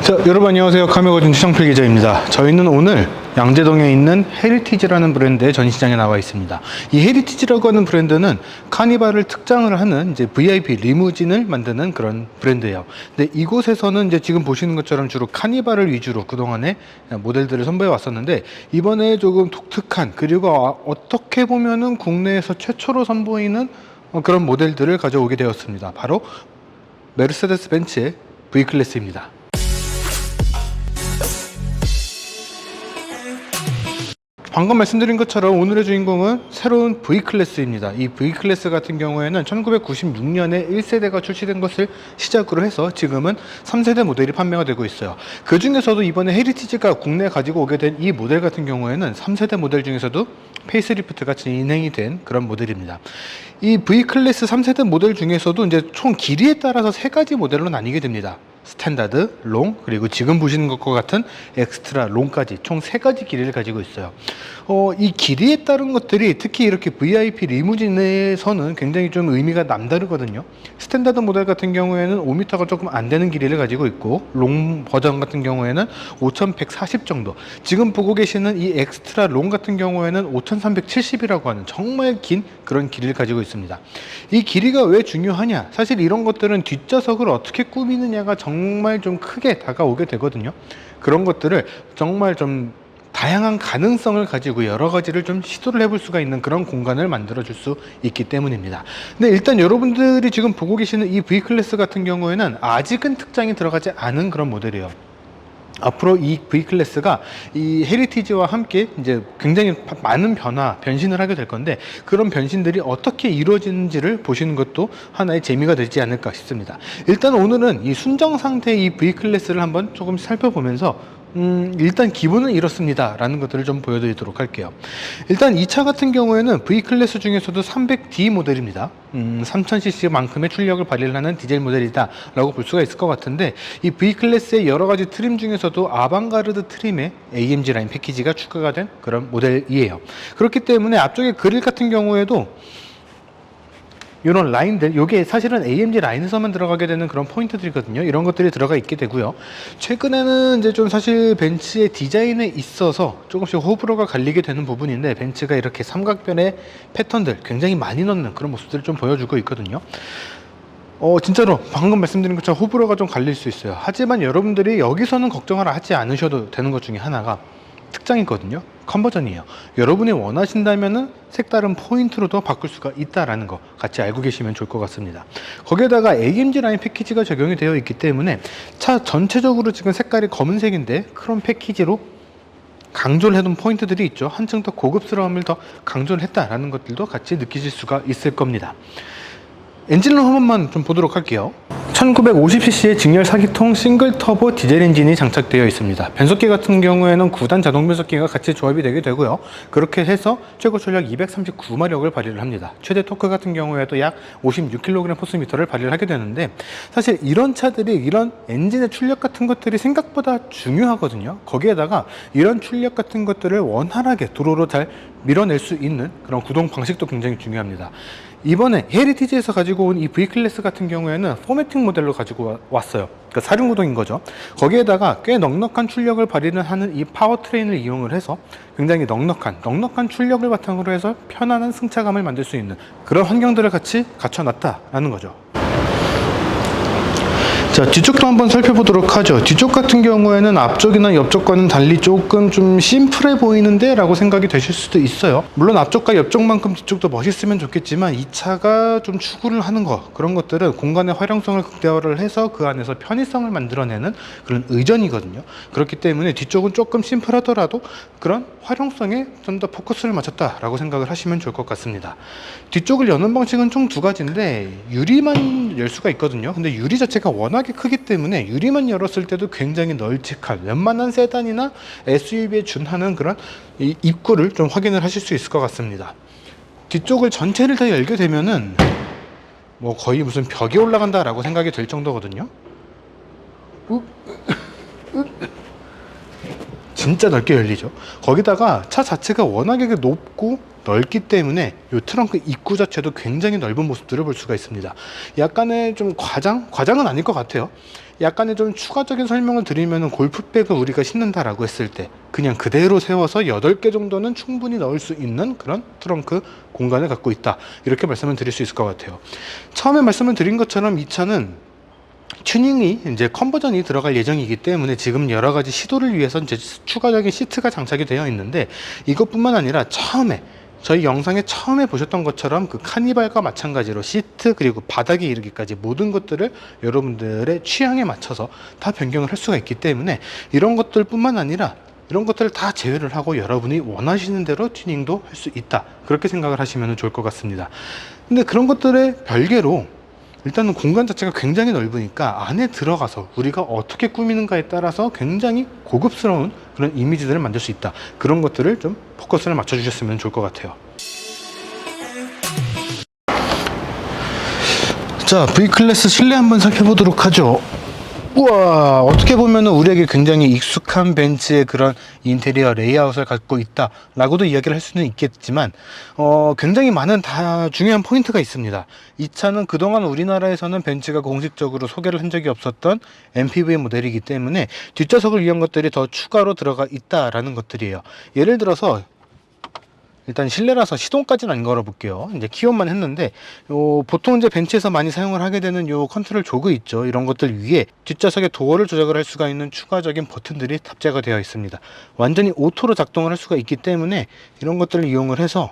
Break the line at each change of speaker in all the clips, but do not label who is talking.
자, 여러분 안녕하세요. 카메거진 최정필 기자입니다. 저희는 오늘 양재동에 있는 헤리티지라는 브랜드의 전시장에 나와 있습니다. 이 헤리티지라고 하는 브랜드는 카니발을 특장을 하는 이제 VIP 리무진을 만드는 그런 브랜드예요. 근데 이곳에서는 이제 지금 보시는 것처럼 주로 카니발을 위주로 그동안에 모델들을 선보여 왔었는데, 이번에 조금 독특한, 그리고 어떻게 보면은 국내에서 최초로 선보이는 그런 모델들을 가져오게 되었습니다. 바로 메르세데스 벤츠의 V클래스입니다. 방금 말씀드린 것처럼 오늘의 주인공은 새로운 V클래스입니다. 이 V클래스 같은 경우에는 1996년에 1세대가 출시된 것을 시작으로 해서 지금은 3세대 모델이 판매가 되고 있어요. 그 중에서도 이번에 헤리티지가 국내에 가지고 오게 된 이 모델 같은 경우에는 3세대 모델 중에서도 페이스리프트가 진행이 된 그런 모델입니다. 이 V클래스 3세대 모델 중에서도 이제 총 길이에 따라서 세 가지 모델로 나뉘게 됩니다. 스탠다드, 롱, 그리고 지금 보시는 것과 같은 엑스트라, 롱까지 총 세 가지 길이를 가지고 있어요. 이 길이에 따른 것들이 특히 이렇게 VIP 리무진에서는 굉장히 좀 의미가 남다르거든요. 스탠다드 모델 같은 경우에는 5m가 조금 안 되는 길이를 가지고 있고, 롱 버전 같은 경우에는 5140 정도. 지금 보고 계시는 이 엑스트라 롱 같은 경우에는 5370이라고 하는 정말 긴 그런 길이를 가지고 있습니다. 이 길이가 왜 중요하냐? 사실 이런 것들은 뒷좌석을 어떻게 꾸미느냐가 정말 좀 크게 다가오게 되거든요. 그런 것들을 정말 좀 다양한 가능성을 가지고 여러 가지를 좀 시도를 해볼 수가 있는 그런 공간을 만들어 줄 수 있기 때문입니다. 근데 일단 여러분들이 지금 보고 계시는 이 V클래스 같은 경우에는 아직은 특장이 들어가지 않은 그런 모델이에요. 앞으로 이 V클래스가 이 헤리티지와 함께 이제 굉장히 많은 변신을 하게 될 건데, 그런 변신들이 어떻게 이루어지는지를 보시는 것도 하나의 재미가 되지 않을까 싶습니다. 일단 오늘은 이 순정 상태의 이 V클래스를 한번 조금 살펴보면서 일단 기분은 이렇습니다 라는 것들을 좀 보여드리도록 할게요. 일단 이 차 같은 경우에는 V클래스 중에서도 300D 모델입니다. 3000cc 만큼의 출력을 발휘하는 디젤 모델이다 라고 볼 수가 있을 것 같은데, 이 V클래스의 여러 가지 트림 중에서도 아방가르드 트림의 AMG 라인 패키지가 추가가 된 그런 모델이에요. 그렇기 때문에 앞쪽에 그릴 같은 경우에도 이런 라인들, 요게 사실은 AMG 라인에서만 들어가게 되는 그런 포인트들이거든요. 이런 것들이 들어가 있게 되고요. 최근에는 이제 좀 사실 벤츠의 디자인에 있어서 조금씩 호불호가 갈리게 되는 부분인데, 벤츠가 이렇게 삼각변의 패턴들 굉장히 많이 넣는 그런 모습들을 좀 보여주고 있거든요. 진짜로 방금 말씀드린 것처럼 호불호가 좀 갈릴 수 있어요. 하지만 여러분들이 여기서는 걱정을 하지 않으셔도 되는 것 중에 하나가 특장이거든요. 컨버전이에요. 여러분이 원하신다면은 색다른 포인트로도 바꿀 수가 있다라는 거 같이 알고 계시면 좋을 것 같습니다. 거기에다가 AMG 라인 패키지가 적용이 되어 있기 때문에 차 전체적으로 지금 색깔이 검은색인데 크롬 패키지로 강조를 해둔 포인트들이 있죠. 한층 더 고급스러움을 더 강조를 했다라는 것들도 같이 느끼실 수가 있을 겁니다. 엔진을 한 번만 좀 보도록 할게요. 1950cc의 직렬 4기통 싱글 터보 디젤 엔진이 장착되어 있습니다. 변속기 같은 경우에는 9단 자동 변속기가 같이 조합이 되게 되고요. 그렇게 해서 최고 출력 239마력을 발휘를 합니다. 최대 토크 같은 경우에도 약 56kgpm를 발휘를 하게 되는데, 사실 이런 차들이 이런 엔진의 출력 같은 것들이 생각보다 중요하거든요. 거기에다가 이런 출력 같은 것들을 원활하게 도로로 잘 밀어낼 수 있는 그런 구동 방식도 굉장히 중요합니다. 이번에 헤리티지에서 가지고 온 이 V클래스 같은 경우에는 포매팅 모델로 가지고 왔어요. 그러니까 사륜구동인 거죠. 거기에다가 꽤 넉넉한 출력을 발휘를 하는 이 파워트레인을 이용을 해서 굉장히 넉넉한 출력을 바탕으로 해서 편안한 승차감을 만들 수 있는 그런 환경들을 같이 갖춰놨다라는 거죠. 자, 뒤쪽도 한번 살펴보도록 하죠. 뒤쪽 같은 경우에는 앞쪽이나 옆쪽과는 달리 조금 좀 심플해 보이는데 라고 생각이 되실 수도 있어요. 물론 앞쪽과 옆쪽만큼 뒤쪽도 멋있으면 좋겠지만, 이 차가 좀 추구를 하는 거, 그런 것들은 공간의 활용성을 극대화를 해서 그 안에서 편의성을 만들어내는 그런 의전이거든요. 그렇기 때문에 뒤쪽은 조금 심플하더라도 그런 활용성에 좀 더 포커스를 맞췄다라고 생각을 하시면 좋을 것 같습니다. 뒤쪽을 여는 방식은 총 두 가지인데, 유리만 열 수가 있거든요. 근데 유리 자체가 워낙에 크기 때문에 유리만 열었을 때도 굉장히 널찍한, 웬만한 세단이나 SUV에 준하는 그런 입구를 좀 확인을 하실 수 있을 것 같습니다. 뒤쪽을 전체를 다 열게 되면은 뭐 거의 무슨 벽에 올라간다 라고 생각이 될 정도거든요. 진짜 넓게 열리죠. 거기다가 차 자체가 워낙에 높고 넓기 때문에 이 트렁크 입구 자체도 굉장히 넓은 모습들을 볼 수가 있습니다. 약간의 좀 과장은 아닐 것 같아요. 약간의 좀 추가적인 설명을 드리면 골프백을 우리가 신는다라고 했을 때 그냥 그대로 세워서 8개 정도는 충분히 넣을 수 있는 그런 트렁크 공간을 갖고 있다, 이렇게 말씀을 드릴 수 있을 것 같아요. 처음에 말씀을 드린 것처럼 이 차는 튜닝이 이제 컨버전이 들어갈 예정이기 때문에 지금 여러 가지 시도를 위해서 이제 추가적인 시트가 장착이 되어 있는데, 이것뿐만 아니라 저희 영상에 처음에 보셨던 것처럼 그 카니발과 마찬가지로 시트 그리고 바닥에 이르기까지 모든 것들을 여러분들의 취향에 맞춰서 다 변경을 할 수가 있기 때문에 이런 것들 뿐만 아니라 이런 것들을 다 제외를 하고 여러분이 원하시는 대로 튜닝도 할 수 있다, 그렇게 생각을 하시면 좋을 것 같습니다. 근데 그런 것들의 별개로 일단은 공간 자체가 굉장히 넓으니까 안에 들어가서 우리가 어떻게 꾸미는가에 따라서 굉장히 고급스러운 그런 이미지들을 만들 수 있다, 그런 것들을 좀 포커스를 맞춰 주셨으면 좋을 것 같아요. 자, V클래스 실내 한번 살펴보도록 하죠. 우와, 어떻게 보면 우리에게 굉장히 익숙한 벤츠의 그런 인테리어 레이아웃을 갖고 있다 라고도 이야기를 할 수는 있겠지만 굉장히 많은 중요한 포인트가 있습니다. 이 차는 그동안 우리나라에서는 벤츠가 공식적으로 소개를 한 적이 없었던 MPV 모델이기 때문에 뒷좌석을 위한 것들이 더 추가로 들어가 있다라는 것들이에요. 예를 들어서 일단 실내라서 시동까지는 안 걸어 볼게요. 이제 키온만 했는데 보통 이제 벤츠에서 많이 사용을 하게 되는 요 컨트롤 조그 있죠. 이런 것들 위에 뒷좌석의 도어를 조작을 할 수가 있는 추가적인 버튼들이 탑재가 되어 있습니다. 완전히 오토로 작동을 할 수가 있기 때문에 이런 것들을 이용을 해서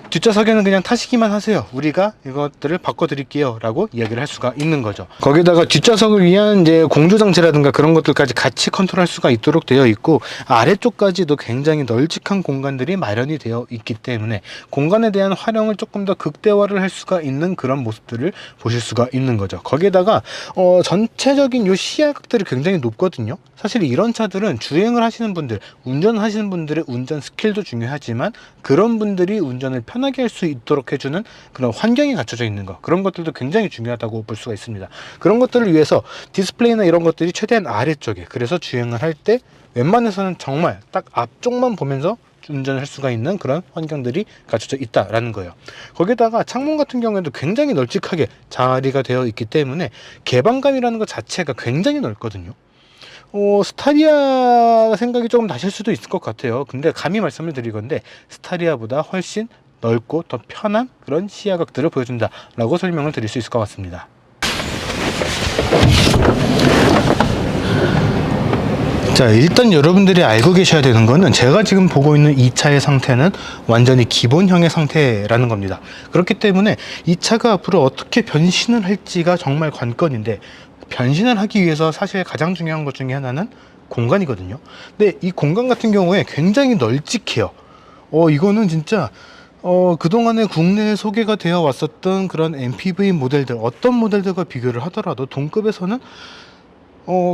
뒷좌석에는 그냥 타시기만 하세요, 우리가 이것들을 바꿔 드릴게요 라고 이야기를 할 수가 있는 거죠. 거기다가 뒷좌석을 위한 이제 공조장치라든가 그런 것들까지 같이 컨트롤할 수가 있도록 되어 있고, 아래쪽까지도 굉장히 널찍한 공간들이 마련이 되어 있기 때문에 공간에 대한 활용을 조금 더 극대화를 할 수가 있는 그런 모습들을 보실 수가 있는 거죠. 거기에다가 전체적인 요 시야각들이 굉장히 높거든요. 사실 이런 차들은 주행을 하시는 분들, 운전하시는 분들의 운전 스킬도 중요하지만 그런 분들이 운전을 편하게 할 수 있도록 해주는 그런 환경이 갖춰져 있는 거, 그런 것들도 굉장히 중요하다고 볼 수가 있습니다. 그런 것들을 위해서 디스플레이나 이런 것들이 최대한 아래쪽에, 그래서 주행을 할 때 웬만해서는 정말 딱 앞쪽만 보면서 운전을 할 수가 있는 그런 환경들이 갖춰져 있다라는 거예요. 거기다가 창문 같은 경우에도 굉장히 널찍하게 자리가 되어 있기 때문에 개방감이라는 것 자체가 굉장히 넓거든요. 스타리아 생각이 조금 나실 수도 있을 것 같아요. 근데 감히 말씀을 드리건데 스타리아보다 훨씬 넓고 더 편한 그런 시야각들을 보여준다 라고 설명을 드릴 수 있을 것 같습니다. 자, 일단 여러분들이 알고 계셔야 되는 거는 제가 지금 보고 있는 이 차의 상태는 완전히 기본형의 상태라는 겁니다. 그렇기 때문에 이 차가 앞으로 어떻게 변신을 할지가 정말 관건인데, 변신을 하기 위해서 사실 가장 중요한 것 중에 하나는 공간이거든요. 근데 이 공간 같은 경우에 굉장히 널찍해요. 이거는 진짜 그동안에 국내에 소개가 되어 왔었던 그런 MPV 모델들, 어떤 모델들과 비교를 하더라도 동급에서는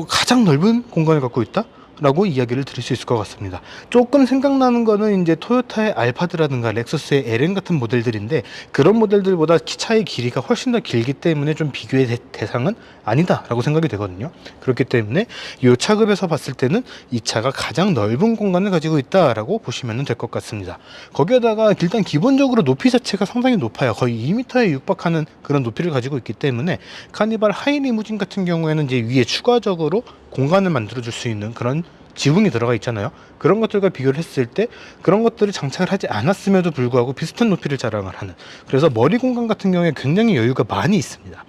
가장 넓은 공간을 갖고 있다 라고 이야기를 드릴 수 있을 것 같습니다. 조금 생각나는 거는 이제 토요타의 알파드라든가 렉서스의 LN 같은 모델들인데, 그런 모델들보다 차의 길이가 훨씬 더 길기 때문에 좀 비교의 대상은 아니다 라고 생각이 되거든요. 그렇기 때문에 이 차급에서 봤을 때는 이 차가 가장 넓은 공간을 가지고 있다 라고 보시면 될 것 같습니다. 거기에다가 일단 기본적으로 높이 자체가 상당히 높아요. 거의 2m에 육박하는 그런 높이를 가지고 있기 때문에 카니발 하이리무진 같은 경우에는 이제 위에 추가적으로 공간을 만들어 줄 수 있는 그런 지붕이 들어가 있잖아요. 그런 것들과 비교를 했을 때 그런 것들을 장착을 하지 않았음에도 불구하고 비슷한 높이를 자랑을 하는, 그래서 머리 공간 같은 경우에 굉장히 여유가 많이 있습니다.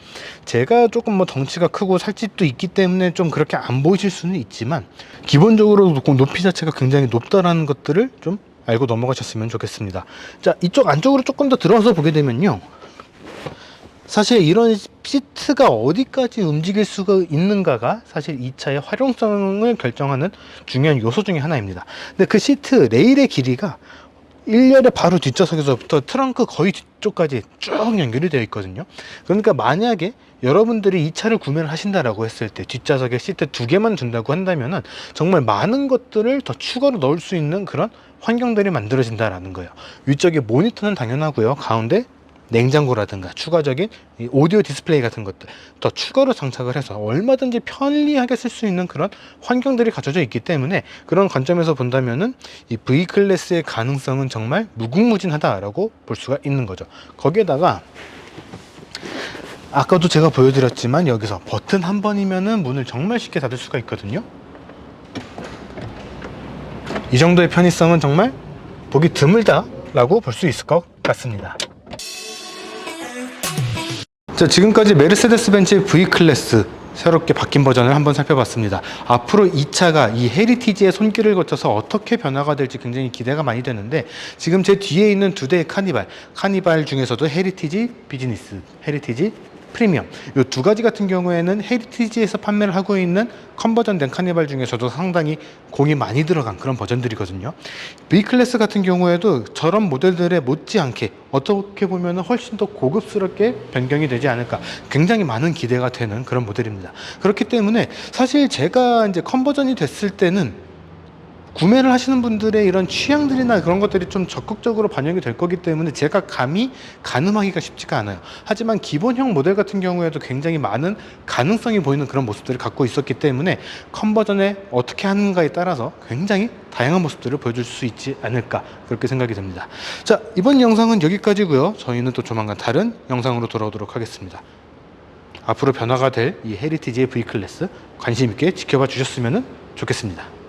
제가 조금 덩치가 크고 살집도 있기 때문에 좀 그렇게 안 보이실 수는 있지만 기본적으로 높이 자체가 굉장히 높다라는 것들을 좀 알고 넘어가셨으면 좋겠습니다. 자, 이쪽 안쪽으로 조금 더 들어와서 보게 되면요, 사실 이런 시트가 어디까지 움직일 수가 있는가가 사실 이 차의 활용성을 결정하는 중요한 요소 중에 하나입니다. 근데 그 시트 레일의 길이가 1열의 바로 뒷좌석에서부터 트렁크 거의 뒤쪽까지 쭉 연결이 되어 있거든요. 그러니까 만약에 여러분들이 이 차를 구매를 하신다라고 했을 때 뒷좌석에 시트 2개만 준다고 한다면은 정말 많은 것들을 더 추가로 넣을 수 있는 그런 환경들이 만들어진다라는 거예요. 위쪽에 모니터는 당연하고요. 가운데 냉장고라든가 추가적인 이 오디오 디스플레이 같은 것들 더 추가로 장착을 해서 얼마든지 편리하게 쓸 수 있는 그런 환경들이 갖춰져 있기 때문에 그런 관점에서 본다면은 이 V 클래스의 가능성은 정말 무궁무진하다라고 볼 수가 있는 거죠. 거기에다가 아까도 제가 보여드렸지만 여기서 버튼 한 번이면은 문을 정말 쉽게 닫을 수가 있거든요. 이 정도의 편의성은 정말 보기 드물다 라고 볼 수 있을 것 같습니다. 자, 지금까지 메르세데스 벤츠의 V 클래스 새롭게 바뀐 버전을 한번 살펴봤습니다. 앞으로 이 차가 이 헤리티지의 손길을 거쳐서 어떻게 변화가 될지 굉장히 기대가 많이 되는데, 지금 제 뒤에 있는 두 대의 카니발 중에서도 헤리티지 비즈니스, 헤리티지 프리미엄, 이 두 가지 같은 경우에는 헤리티지에서 판매를 하고 있는 컨버전된 카니발 중에서도 상당히 공이 많이 들어간 그런 버전들이거든요. V클래스 같은 경우에도 저런 모델들에 못지않게 어떻게 보면 훨씬 더 고급스럽게 변경이 되지 않을까, 굉장히 많은 기대가 되는 그런 모델입니다. 그렇기 때문에 사실 제가 이제 컨버전이 됐을 때는 구매를 하시는 분들의 이런 취향들이나 그런 것들이 좀 적극적으로 반영이 될 거기 때문에 제가 감히 가늠하기가 쉽지가 않아요. 하지만 기본형 모델 같은 경우에도 굉장히 많은 가능성이 보이는 그런 모습들을 갖고 있었기 때문에 컨버전에 어떻게 하는가에 따라서 굉장히 다양한 모습들을 보여줄 수 있지 않을까, 그렇게 생각이 듭니다. 자, 이번 영상은 여기까지고요. 저희는 또 조만간 다른 영상으로 돌아오도록 하겠습니다. 앞으로 변화가 될 이 헤리티지의 V 클래스 관심 있게 지켜봐 주셨으면 좋겠습니다.